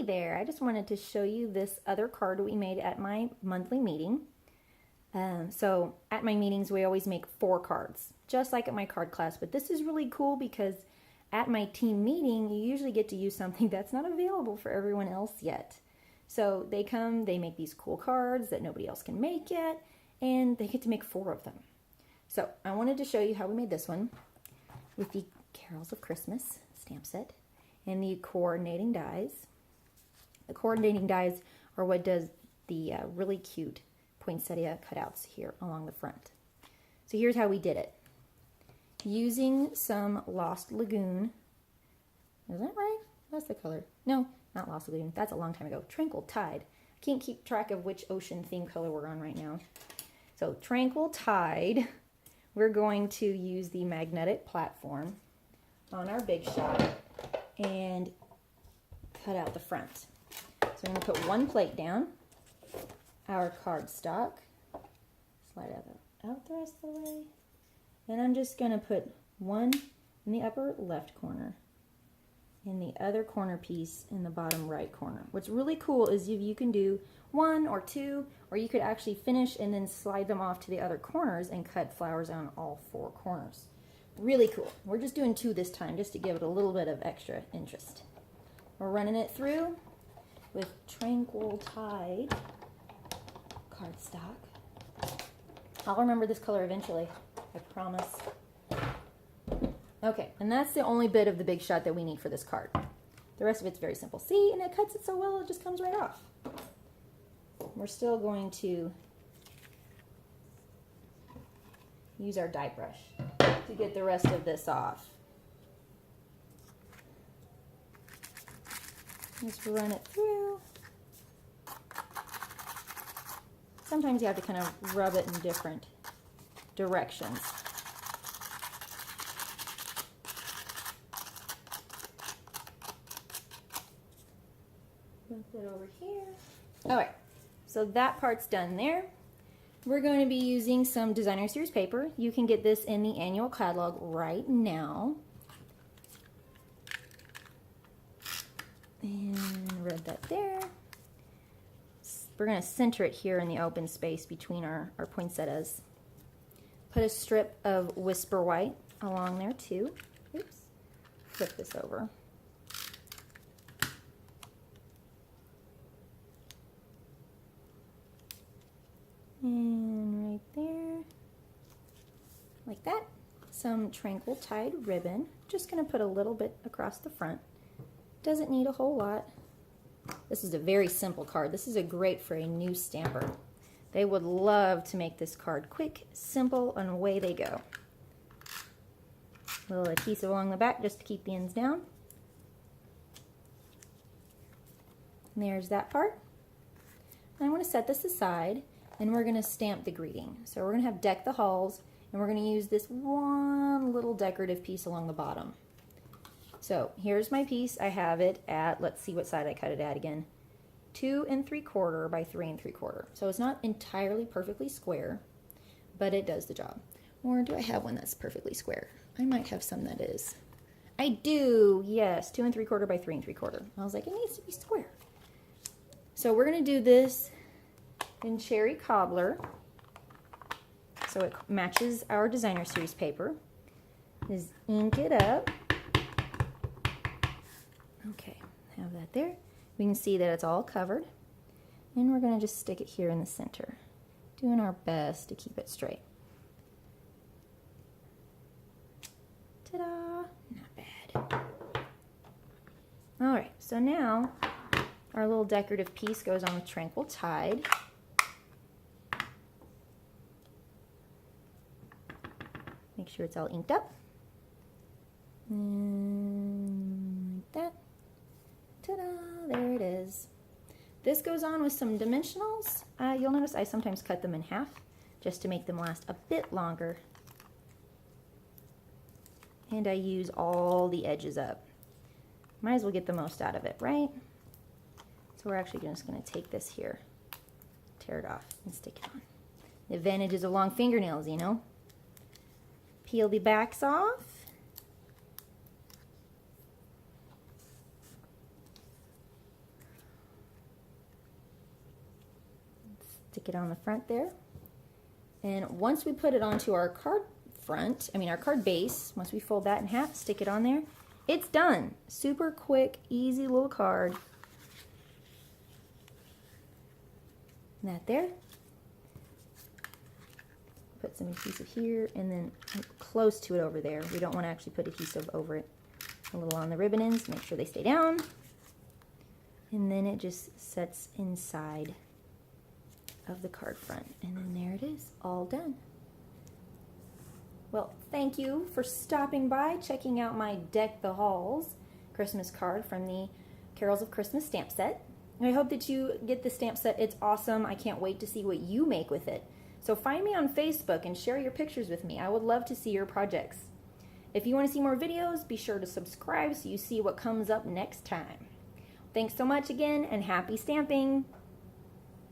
Hey there, I just wanted to show you this other card we made at my monthly meeting. So at my meetings, we always make 4 cards, just like at my card class. But this is really cool because at my team meeting, you usually get to use something that's not available for everyone else yet. So they come, they make these cool cards that nobody else can make yet, and they get to make 4 of them. So I wanted to show you how we made this one with the Carols of Christmas stamp set and the coordinating dies. The coordinating dies are what does the really cute poinsettia cutouts here along the front. So here's how we did it. Using some Lost Lagoon. Is that right? That's the color. No, not Lost Lagoon. That's a long time ago. Tranquil Tide. I can't keep track of which ocean theme color we're on right now. So Tranquil Tide. We're going to use the magnetic platform on our Big Shot and cut out the front. So I'm going to put one plate down, our cardstock, slide out the rest of the way, and I'm just going to put one in the upper left corner and the other corner piece in the bottom right corner. What's really cool is if you can do 1 or 2, or you could actually finish and then slide them off to the other corners and cut flowers on all 4 corners. Really cool. We're just doing 2 this time just to give it a little bit of extra interest. We're running it through with Tranquil Tide cardstock. I'll remember this color eventually, I promise. Okay, and that's the only bit of the Big Shot that we need for this card. The rest of it's very simple. See, and it cuts it so well, it just comes right off. We're still going to use our die brush to get the rest of this off. Just run it through. Sometimes you have to kind of rub it in different directions. Put it over here. All right, so that part's done there. We're going to be using some Designer Series paper. You can get this in the annual catalog right now. And rub that there. We're going to center it here in the open space between our poinsettias. Put a strip of Whisper White along there too. Oops. Flip this over. And right there, like that. Some Tranquil Tide ribbon. Just going to put a little bit across the front. Doesn't need a whole lot. This is a very simple card. This is great for a new stamper. They would love to make this card quick, simple, and away they go. A little adhesive along the back just to keep the ends down. And there's that part. And I'm going to set this aside, and we're going to stamp the greeting. So we're going to have Deck the Halls, and we're going to use this one little decorative piece along the bottom. So here's my piece. I have it at, let's see what side I cut it at again, 2 3/4 by 3 3/4. So it's not entirely perfectly square, but it does the job. Or do I have one that's perfectly square? I might have some that is. I do, yes, 2 3/4 by 3 3/4. I was like, it needs to be square. So we're going to do this in Cherry Cobbler, so it matches our Designer Series paper. Just ink it up. Okay, have that there. We can see that it's all covered. And we're going to just stick it here in the center, doing our best to keep it straight. Ta-da! Not bad. All right, so now our little decorative piece goes on with Tranquil Tide. Make sure it's all inked up. And like that. Ta-da! There it is. This goes on with some dimensionals. You'll notice I sometimes cut them in half just to make them last a bit longer. And I use all the edges up. Might as well get the most out of it, right? So we're actually just going to take this here, tear it off, and stick it on. The advantages of long fingernails, you know. Peel the backs off. Stick it on the front there. And once we put it onto our card our card base, once we fold that in half, stick it on there, it's done. Super quick, easy little card. And that there. Put some adhesive here and then close to it over there. We don't want to actually put adhesive over it. A little on the ribbon ends, make sure they stay down. And then it just sets inside of the card front. And then there it is, all done. Well, thank you for stopping by, checking out my Deck the Halls Christmas card from the Carols of Christmas stamp set. And I hope that you get the stamp set. It's awesome. I can't wait to see what you make with it. So find me on Facebook and share your pictures with me. I would love to see your projects. If you want to see more videos, be sure to subscribe so you see what comes up next time. Thanks so much again, and happy stamping!